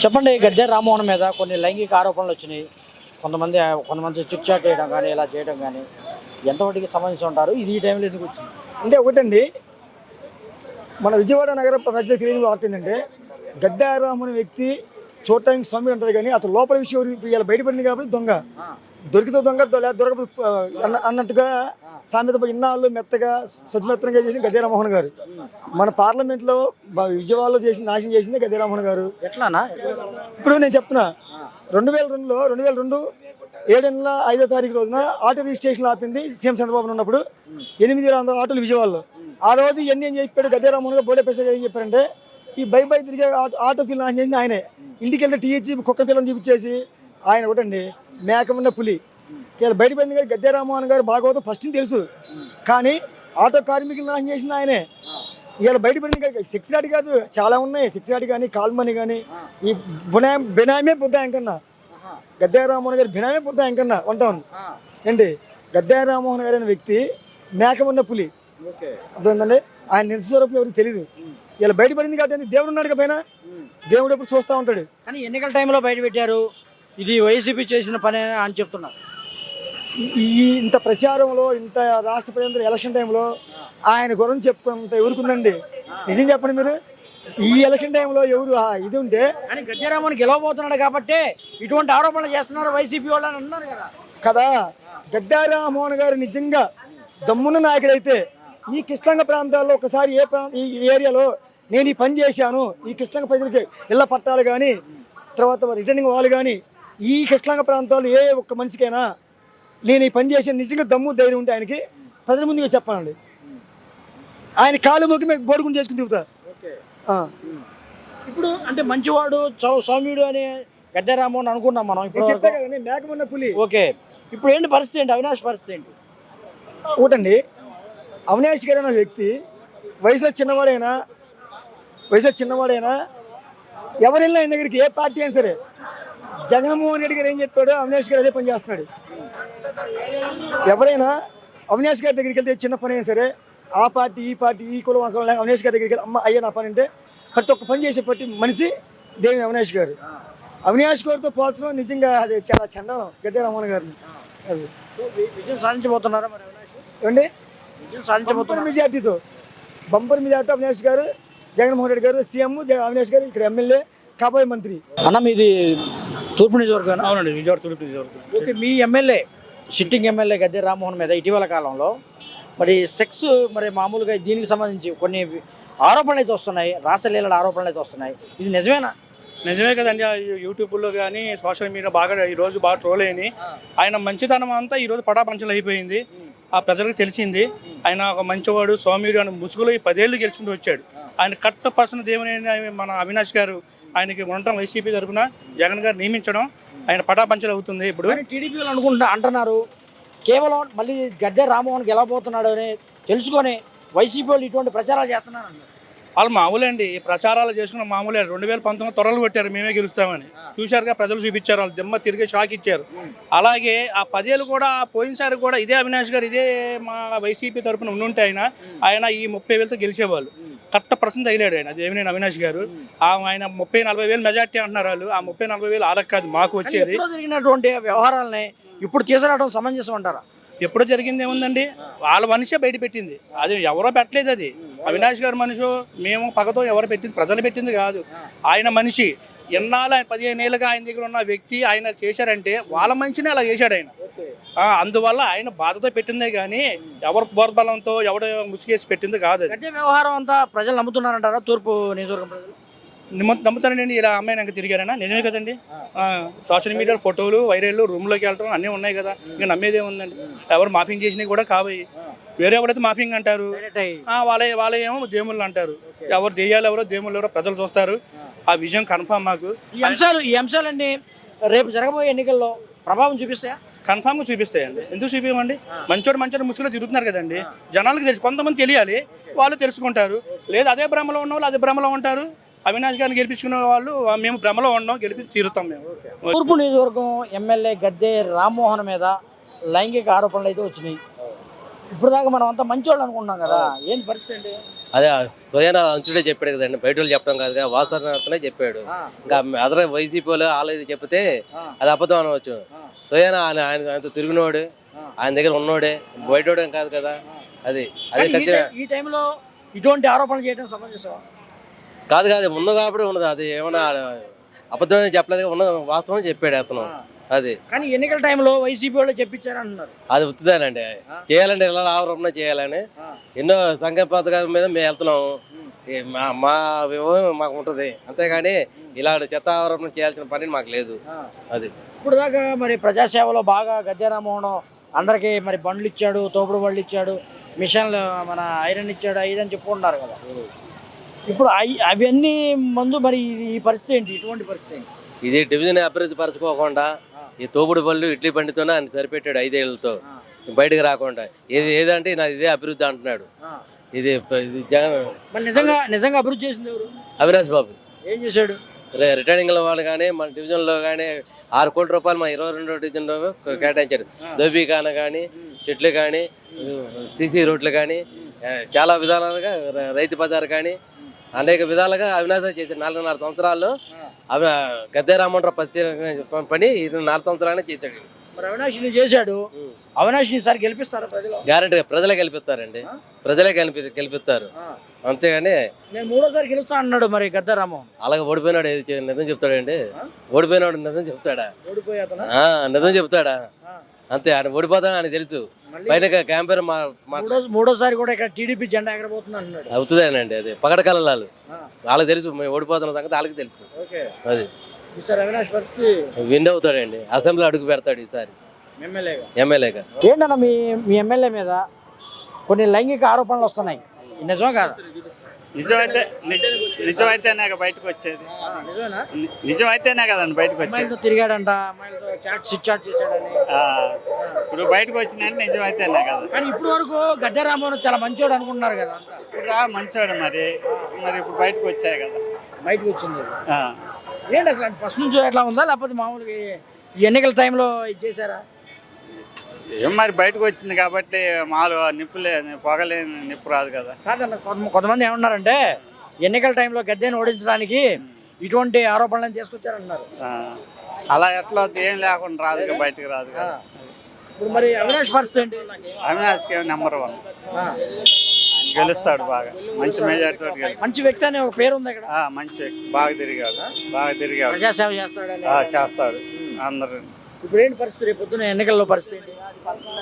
చెప్పండి. గద్దె రామ్మోహన్ మీద కొన్ని లైంగిక ఆరోపణలు వచ్చినాయి. కొంతమంది చిట్చాట్ చేయడం కానీ ఇలా చేయడం కానీ ఎంతవరకు సంబంధించి ఉంటారు? ఇది ఈ టైంలో ఎందుకు వచ్చింది? అంటే ఒకటండి, మన విజయవాడ నగర ప్రజలకు తెలియని వార్త ఏంటంటే, గద్దె రామ్మోహన్ వ్యక్తి చూడటానికి స్వామి అంటారు కానీ అతను లోపల విషయం ఇలా బయటపడింది కాబట్టి దొంగ. దొరికితే దొంగ దొరకపోతే అన్నట్టుగా సామెత ఇన్నాళ్ళు మెత్తగా సుతిమెత్తగా చేసిన గద్దె రామ్మోహన్ గారు మన పార్లమెంట్లో విజయవాడలో నాశనం చేసింది గద్దె రామ్మోహన్ గారు. ఎట్లానా? ఇప్పుడు నేను చెప్తున్నా, 2002 7 నెలల 5వ తారీఖు రోజున ఆటో రిజిస్ట్రేషన్ ఆపింది సీఎం చంద్రబాబు ఉన్నప్పుడు 800 ఆటోలు విజయవాడలో. ఆ రోజు ఇవన్నీ ఏం చెప్పాడు గద్దె రామ్మోహన్ గారు? బోడే ప్రసాద్ ఏం చెప్పారంటే, ఈ బై తిరిగే ఆటో ఫీల్ నాశనం చేసింది ఆయనే. ఇంటికి వెళ్తే టీ ఇచ్చి కుక్క పిల్లని చూపించేసి ఆయన ఒకటండి మేక ఉన్న పులి. బయటపడింది కానీ గద్దె రామ్మోహన్ గారు భాగవతం ఫస్ట్ తెలుసు, కానీ ఆటో కార్మికులు నాశనం చేసింది ఆయనే. ఇవాళ బయటపడింది కానీ సిక్స్ రాటి కాదు, చాలా ఉన్నాయి. సిక్స్ రాటి కానీ కాల్మని కానీ ఈ బినామే బుద్ధాయం కన్నా గద్దె రామ్మోహన్ గారు బినామే బుద్ధాయం కన్నా ఉంటాను ఏంటి. గద్దె రామ్మోహన్ గారు అనే వ్యక్తి మేక ఉన్న పులి. అర్థమైందండి. ఆయన నిజస్వరూపం ఎవరికి తెలియదు. ఇలా బయటపడింది కాబట్టి దేవుడు ఉన్నాడు పైన, దేవుడు ఎప్పుడు చూస్తూ ఉంటాడు. కానీ ఎన్నికల టైంలో బయట పెట్టారు, ఇది వైసీపీ చేసిన పని అని చెప్తున్నారు. ఇంత ప్రచారంలో, ఇంత రాష్ట్ర ప్రజలందరూ ఎలక్షన్ టైంలో ఆయన గురించి చెప్పుకున్నంత ఎవరికి ఉందండి? నిజం చెప్పండి మీరు. ఈ ఎలక్షన్ టైంలో ఎవరు ఇది ఉంటే, కానీ గద్దె రామ్మోహన్ గెలవబోతున్నాడు కాబట్టి ఇటువంటి ఆరోపణలు చేస్తున్నారు వైసీపీ వాళ్ళు అని అన్నారు కదా. గద్దె రామ్మోహన్ గారు నిజంగా దమ్మున్న నాయకుడైతే ఈ కృష్ణంగ ప్రాంతాల్లో ఒకసారి ఈ ఏరియాలో నేను ఈ పని చేశాను, ఈ కృష్ణంగ ప్రజలకి ఇళ్ల పట్టాలు కానీ తర్వాత రిటర్నింగ్ వాళ్ళు కానీ ఈ కృష్ణంగ ప్రాంతాల్లో ఏ ఒక్క మనిషికైనా నేను ఈ పని చేశాను నిజంగా దమ్ము ధైర్యం ఉంటే ఆయనకి ప్రజల ముందుగా చెప్పానండి. ఆయన కాలు మొక్కి మేము బోడుకుని చేసుకుని తిరుగుతా. ఇప్పుడు అంటే మంచివాడు సౌమ్యుడు అని గద్దె రామ్మోహన్ అనుకున్నాం మనం. ఇప్పుడు మేకమన్న పులి. ఓకే, ఇప్పుడు ఏంటి పరిస్థితి ఏంటి? అవినాష్ పరిస్థితి ఏంటి? ఒకటండి, అవినాష్ గారు అనే వ్యక్తి వయసులో చిన్నవాడైనా ఎవరైనా ఆయన దగ్గరికి ఏ పార్టీ అయినా సరే, జగన్మోహన్ రెడ్డి గారు ఏం చెప్పాడో అవినాష్ గారు అదే పని చేస్తున్నాడు. ఎవరైనా అవినాష్ గారి దగ్గరికి వెళ్తే చిన్న పని అయినా సరే, ఆ పార్టీ ఈ పార్టీ ఈ కులం అవినాష్ గారి దగ్గరికి వెళ్ళి అమ్మ అయ్యా నా పని అంటే ప్రతి ఒక్క పని చేసే పట్టి మనిషి దేవి అవినాష్ గారు. అవినాష్ గారితో పోల్చడం నిజంగా అది చాలా చండాలం గద్దె రామ్మోహన్ గారిని. అది విజయం సాధించబోతున్నారా మరి ఏమండి? విజయం సాధించబోతున్నారు మెజార్టీతో, బంపర్ మెజార్టీ అవినాష్ గారు, జగన్మోహన్ రెడ్డి గారు సీఎం, అవినాష్ గారు ఇక్కడ ఎమ్మెల్యే, కాబోయే మంత్రి. అన్న మీది తూర్పు నియోజకవర్గం? అవునండి, విజయవాడ తూర్పు నియోజకవర్గం. ఓకే, మీ MLA sitting MLA Gadde Rammohan మీద ఇటీవల కాలంలో మరి సెక్స్ మరి మామూలుగా దీనికి సంబంధించి కొన్ని ఆరోపణలు అయితే వస్తున్నాయి, రాసలీలల ఆరోపణలు అయితే వస్తున్నాయి. ఇది నిజమేనా? నిజమే కదండి. యూట్యూబ్లో కానీ సోషల్ మీడియా ఈరోజు బాగా ట్రోల్ అయ్యి ఆయన మంచితనం అంతా ఈరోజు పటాపంచలు అయిపోయింది. ఆ ప్రజలకు తెలిసింది ఆయన ఒక మంచివాడు సౌమ్యుడు అని ముసుగులో ఈ 10 ఏళ్ళు గెలుచుకుంటూ వచ్చాడు. ఆయన కరెక్ట్ పర్సన్ దేవుని మన అవినాష్ గారు ఆయనకి ఉండటం, వైసీపీ తరఫున జగన్ గారు నియమించడం ఆయన పటాపంచలు అవుతుంది. ఇప్పుడు టీడీపీ వాళ్ళు అంటున్నారు కేవలం మళ్ళీ గద్దె రామ్మోహన్ గెలవబోతున్నాడు అని తెలుసుకొని వైసీపీ వాళ్ళు ఇటువంటి ప్రచారాలు చేస్తున్నారు. వాళ్ళు మామూలే అండి, ఈ ప్రచారాలు చేసుకున్న మామూలే. 2019 త్వరలు కొట్టారు మేమే గెలుస్తామని, చూశారుగా ప్రజలు చూపించారు, వాళ్ళు దిమ్మ తిరిగి షాక్ ఇచ్చారు. అలాగే ఆ 10 ఏళ్ళు కూడా పోయినసారి కూడా ఇదే అవినాష్ గారు ఇదే మా వైసీపీ తరఫున ఉండుంటే ఆయన ఈ 30 వేలతో గెలిచేవాళ్ళు. కరెక్ట్ పర్సెంట్ తగిలాడు ఆయన దేవినేని అవినాష్ గారు. ఆయన 30-40 వేలు మెజార్టీ అంటున్నారు వాళ్ళు. ఆ 30-40 వేలు ఆలకు కాదు మాకు వచ్చేది. జరిగినటువంటి వ్యవహారాలని ఇప్పుడు తీసుకురావడం సమంజసం అంటారా? ఎప్పుడో జరిగింది ఏముందండి, వాళ్ళ మనిషే బయట పెట్టింది. అది ఎవరో పెట్టలేదు, అది అవినాష్ గారు మనిషి. మేము పగతో ఎవరు పెట్టింది, ప్రజలు పెట్టింది కాదు. ఆయన మనిషి ఎన్నాళ్ళు 15 ఏళ్ళుగా ఆయన దగ్గర ఉన్న వ్యక్తి ఆయన చేశారంటే వాళ్ళ మనిషిని అలా చేశాడు ఆయన. అందువల్ల ఆయన బాధతో పెట్టిందే కానీ ఎవరు బోర్బలంతో ఎవడో ముసుగేసి పెట్టింది కాదు. వ్యవహారం అంతా ప్రజలు నమ్ముతున్నారంటారా తూర్పు నియోజకవర్గం ప్రజలు? నమ్ముతానండి. ఇలా అమ్మాయి నాకు తిరిగారైనా నిజమే కదండి. సోషల్ మీడియాలో ఫోటోలు వైరల్, రూమ్లోకి వెళ్ళడం అన్నీ ఉన్నాయి కదా, ఇంకా నమ్మేదే ఉందండి. ఎవరు మాఫింగ్ చేసినవి కూడా కావాలి. వేరే ఎవరైతే మాఫింగ్ అంటారు, వాళ్ళ ఏమో దేముళ్ళు అంటారు. ఎవరు దెయ్యాలు ఎవరో దేముళ్ళు ఎవరో ప్రజలు చూస్తారు. ఆ విజయం కన్ఫామ్ మాకు. ఈ అంశాలన్నీ రేపు జరగబోయే ఎన్నికల్లో ప్రభావం చూపిస్తాయా? కన్ఫామ్గా చూపిస్తాయండి. ఎందుకు చూపించమండి? మంచోడు ముసుగులో తిరుగుతున్నారు కదండి, జనాలకు తెలుసు. కొంతమంది తెలియాలి, వాళ్ళు తెలుసుకుంటారు. లేదు అదే భ్రమలో ఉన్న వాళ్ళు అదే భ్రమలో ఉంటారు. అవినాష్ గారిని గెలిపించుకునే వాళ్ళు మేము భ్రమలో ఉన్నాం, గెలిపించి తీరుతాం మేము. తూర్పు నియోజకవర్గం ఎమ్మెల్యే గద్దె రామ్మోహన్ మీద లైంగిక ఆరోపణలు అయితే వచ్చినాయి. ఇప్పుడు దాకా మనం అంతా మంచి వాళ్ళు అనుకుంటున్నాం కదా, ఏంటి పరిస్థితి? అదే స్వయాన అంచుడే చెప్పాడు కదండి, బయట వాళ్ళు చెప్పడం కాదుగా, వాసనే చెప్పాడు. ఇంకా అదర్ వైసీపీ వాళ్ళు ఆల్రెడీ చెప్తే అది అబద్ధం అనవచ్చు. స్వయాన ఆయన తిరిగినోడు, ఆయన దగ్గర ఉన్నోడే, బయటోడే కాదు కదా. అది అదే ఈ టైంలో ఇటువంటి ఆరోపణలు చేయడం సమంజసమా? కాదు కాదు, ముందు కాబట్టి ఉన్నది. అది ఏమన్నా అబద్ధం చెప్పలేదు, ఉన్న వాస్తవం చెప్పాడు అతను. అది కానీ ఎన్నికల టైంలో వైసీపీ వాళ్ళు చెప్పించారంటున్నారు. అది ఉత్తుదానండి, చేయాలంటే ఇలా ఆరోపణ చేయాలని ఎన్నో సంక్షేమ పథకాల మీద మేము వెళ్తున్నాము. మా వివరం మాకు ఉంటుంది, అంతేగాని ఇలాంటి చెత్త ఆరోపణ చేయాల్సిన పని మాకు లేదు. అది ఇప్పుడు దాకా మరి ప్రజాసేవలో బాగా గద్దె రామ్మోహన్ అందరికీ మరి బండ్లు ఇచ్చాడు, తోపుడు బళ్ళు ఇచ్చాడు, మిషన్లు మన ఐరన్ ఇచ్చాడు, ఐదని చెప్పుకుంటున్నారు కదా. ఇప్పుడు అవన్నీ ముందు మరి ఈ పరిస్థితి ఏంటి, ఇటువంటి పరిస్థితి ఏంటి? ఇది డివిజన్ అభివృద్ధి పరచుకోకుండా ఈ తోపుడు బళ్ళు ఇడ్లీ బండితోనే ఆయన సరిపెట్టాడు 5 ఏళ్లతో, బయటకు రాకుండా. ఏదంటే నాది ఇదే అభివృద్ధి అంటున్నాడు. ఇది జగన్ మరి నిజంగా అభివృద్ధి చేసింది ఎవరు? అవినాష్ బాబు. ఏం చేశాడు? రిటర్నింగ్ వాళ్ళు కానీ మన డివిజన్లో కానీ 6 కోట్ల రూపాయలు మా 22వ డివిజన్లో కేటాయించారు. దోబీఖాన కానీ, చెట్లు కానీ, సీసీ రోడ్లు కానీ, చాలా విధాలుగా రైతు బజార్ కానీ అనేక విధాలుగా అవినాశం చేశారు. 4.5 సంవత్సరాల్లో గద్దె రామ్మోహన్ పని ఇది 4 సంవత్సరాలనే చేశాడు. మరి అవినాష్ చేశాడు, అవినాష్ ఈసారి గెలిపిస్తారా ప్రజలు? గ్యారెంటీ ప్రజలే గెలిపిస్తారండి, ప్రజలే గెలిపిస్తారు. అంతేగాని నేను 3వ సారి గెలుస్తా అన్నాడు మరి గద్దె రామ్మోహన్. అలాగే ఓడిపోయినాడు నిజం చెప్తాడండి? ఓడిపోయినాడు నిజం చెప్తాడా? నిజం చెప్తాడా? అంతే, ఆయన ఓడిపోతాడని ఆయన తెలుసు. పైన క్యాంపెయిన్ 3వ సారి కూడా ఇక్కడ టీడీపీ జెండా ఎగరబోతుంది అంటున్నాడు. అవుతుందేనండి, అది పగడ కలలాలు వాళ్ళకి తెలుసు, మేము ఓడిపోతున్న సంగతి వాళ్ళకి తెలుసు. అది ఈసారి అవినాష్ పరిస్థితి విన్ అవుతాడండి, అసెంబ్లీ అడుగు పెడతాడు ఈసారి ఎమ్మెల్యేగా. ఏంటన్నా మీ ఎమ్మెల్యే మీద కొన్ని లైంగిక ఆరోపణలు వస్తున్నాయి, నిజమే కాదా? నిజమైతేనే బయటకు వచ్చేది, నిజమైతేనే కదండి బయటకు వచ్చేది. తిరిగాడంట, చాట్ చేశాడని ఇప్పుడు బయటకు వచ్చిందంటే నిజమైతేనే కదా. కానీ ఇప్పుడు వరకు గద్దె రామ్మోహన్ చాలా మంచోడు అనుకుంటున్నారు కదా. ఇప్పుడు మంచోడు, మరి ఇప్పుడు బయటకు వచ్చాయి కదా. బయటకు వచ్చింది ఏంటి అసలు? ఫస్ట్ నుంచి ఎట్లా ఉందా, లేకపోతే మామూలుగా ఈ ఎన్నికల టైంలో ఇది చేశారా? ఏం మరి బయటకు వచ్చింది కాబట్టి మాలు నిప్పులే, పొగలే నిప్పు రాదు కదా. కాదన్న, కొంతమంది ఏమన్నారంటే ఎన్నికల టైంలో గద్దెని ఓడించడానికి ఇటువంటి ఆరోపణలను తీసుకొచ్చారంటున్నారు. అలా ఎట్లా ఏం లేకుండా రాదు, బయటకు రాదు కదా. ఇప్పుడు మరి అవినాష్ పరిస్థితి ఏంటి? అవినాష్కి నెంబర్ 1 గెలుస్తాడు, బాగా మంచి మెజార్టీ తోటి గెలుస్తాడు. మంచి వ్యక్తి అనే ఒక పేరు ఉంది ఇక్కడ. మంచి బాగా తిరిగాడు, ప్రజాసేవ చేస్తాడు అందరు. ఇప్పుడు ఏంటి పరిస్థితి, రేపు పొద్దున ఎన్నికల్లో పరిస్థితి?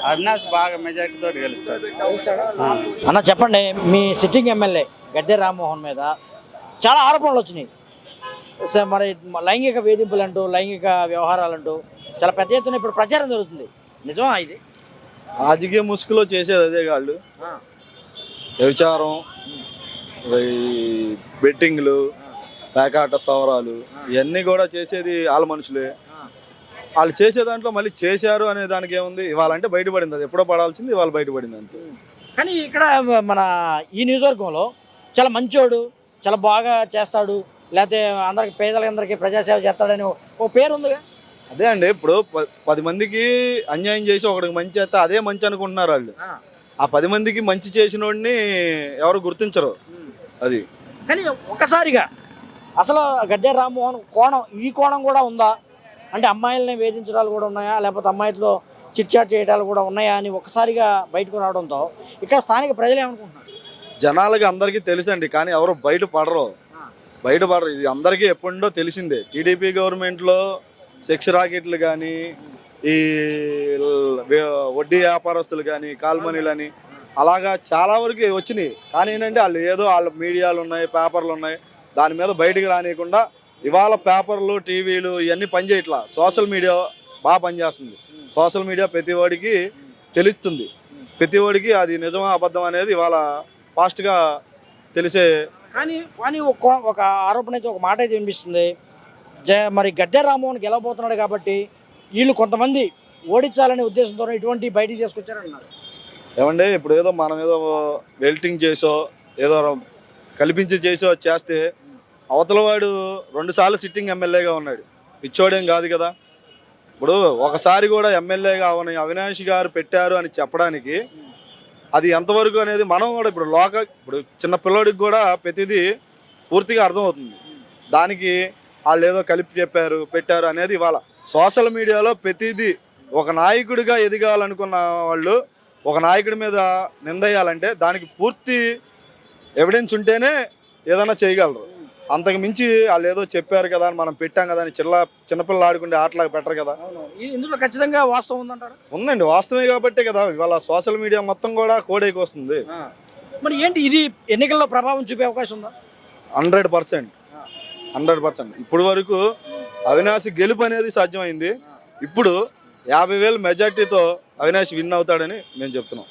అవినాష్ బాగా మెజార్టీ తోటి గెలుస్తాడు. అన్న చెప్పండి, మీ సిట్టింగ్ ఎమ్మెల్యే గద్దె రామ్మోహన్ మీద చాలా ఆరోపణలు వచ్చినాయి. మరి లైంగిక వేధింపులు అంటూ, లైంగిక వ్యవహారాలంటూ చాలా పెద్ద ఎత్తున ఇప్పుడు ప్రచారం జరుగుతుంది, నిజమా ఇది? రాజకీయ ముసుగులో చేసేది అదే కాళ్ళు, వ్యభిచారం, బెట్టింగ్లు, పేకాట సవరాలు, ఇవన్నీ కూడా చేసేది వాళ్ళ మనుషులే. వాళ్ళు చేసే దాంట్లో మళ్ళీ చేశారు అనే దానికి ఏముంది, ఇవాళంటే బయటపడింది, అది ఎప్పుడో పడాల్సింది ఇవాళ బయటపడింది అంతే. కానీ ఇక్కడ మన ఈ నియోజకవర్గంలో చాలా మంచోడు, చాలా బాగా చేస్తాడు, లేకపోతే అందరికి పేదలందరికీ ప్రజాసేవ చేస్తాడని ఒక పేరు ఉందిగా. అదే అండి, ఇప్పుడు 10 మందికి అన్యాయం చేసి ఒకడికి మంచి చేస్తే అదే మంచి అనుకుంటున్నారు వాళ్ళు. ఆ 10 మందికి మంచి చేసిన వాడిని ఎవరు గుర్తించరు. అది కానీ ఒక్కసారిగా అసలు గద్దె రామ్మోహన్ ఈ కోణం కూడా ఉందా అంటే, అమ్మాయిలని వేధించడాలు కూడా ఉన్నాయా, లేకపోతే అమ్మాయిలతో చిట్చాట్ చేయడాలు కూడా ఉన్నాయా అని ఒక్కసారిగా బయటకు రావడంతో ఇక్కడ స్థానిక ప్రజలు ఏమనుకుంటున్నారు? జనాలకి అందరికీ తెలుసండి, కానీ ఎవరు బయటపడరు. ఇది అందరికీ ఎప్పుడో తెలిసిందే. టీడీపీ గవర్నమెంట్లో సెక్స్ రాకెట్లు కానీ, ఈ వడ్డీ వ్యాపారస్తులు కానీ, కాల్మనీలని అలాగా చాలా వరకు వచ్చినాయి. కానీ ఏంటంటే వాళ్ళు ఏదో వాళ్ళ మీడియాలు ఉన్నాయి, పేపర్లు ఉన్నాయి, దాని మీద బయటకు రానియకుండా ఇవాళ పేపర్లు, టీవీలు ఇవన్నీ పనిచేయట్లా. సోషల్ మీడియా బాగా పనిచేస్తుంది. సోషల్ మీడియా ప్రతి వాడికి తెలుస్తుంది, ప్రతి వాడికి అది నిజమా అబద్ధం అనేది ఇవాళ ఫాస్ట్గా తెలిసే. కానీ ఒక ఆరోపణ అయితే, ఒక మాట అయితే వినిపిస్తుంది, మరి గద్దె రామ్మోహన్ గెలవబోతున్నాడు కాబట్టి వీళ్ళు కొంతమంది ఓడించాలనే ఉద్దేశంతో ఇటువంటి బయటికి తీసుకొచ్చారన్నారు. ఏమంటే ఇప్పుడు ఏదో మనం ఏదో వెల్టింగ్ చేసో ఏదో కల్పించి చేసో చేస్తే అవతల వాడు 2 సార్లు సిట్టింగ్ ఎమ్మెల్యేగా ఉన్నాడు, పిచ్చోడేం కాదు కదా. ఇప్పుడు ఒకసారి కూడా ఎమ్మెల్యేగా అవినాష్ గారు పెట్టారు అని చెప్పడానికి అది ఎంతవరకు అనేది మనం కూడా ఇప్పుడు చిన్న పిల్లోడికి కూడా ప్రతిదీ పూర్తిగా అర్థమవుతుంది. దానికి వాళ్ళు ఏదో కలిపి చెప్పారు పెట్టారు అనేది ఇవాళ సోషల్ మీడియాలో ప్రతిదీ ఒక నాయకుడిగా ఎదగాలనుకున్న వాళ్ళు ఒక నాయకుడి మీద నిందేయాలంటే దానికి పూర్తి ఎవిడెన్స్ ఉంటేనే ఏదైనా చేయగలరు. అంతకు మించి వాళ్ళు ఏదో చెప్పారు కదా అని మనం పెట్టాం కదా అని చిన్నపిల్లలు ఆడుకుంటే ఆటలాగా పెట్టరు కదా. ఇందులో ఖచ్చితంగా వాస్తవం ఉందంటారు. ఉందండి, వాస్తవమే కాబట్టే కదా ఇవాళ సోషల్ మీడియా మొత్తం కూడా కోడైకి వస్తుంది. మరి ఏంటి ఇది ఎన్నికల్లో ప్రభావం చూపే అవకాశం ఉందా? 100%. ఇప్పుడు వరకు అవినాష్ గెలుపు అనేది సాధ్యమైంది. ఇప్పుడు 50,000 మెజార్టీతో అవినాష్ విన్ అవుతాడని మేము చెప్తున్నాం.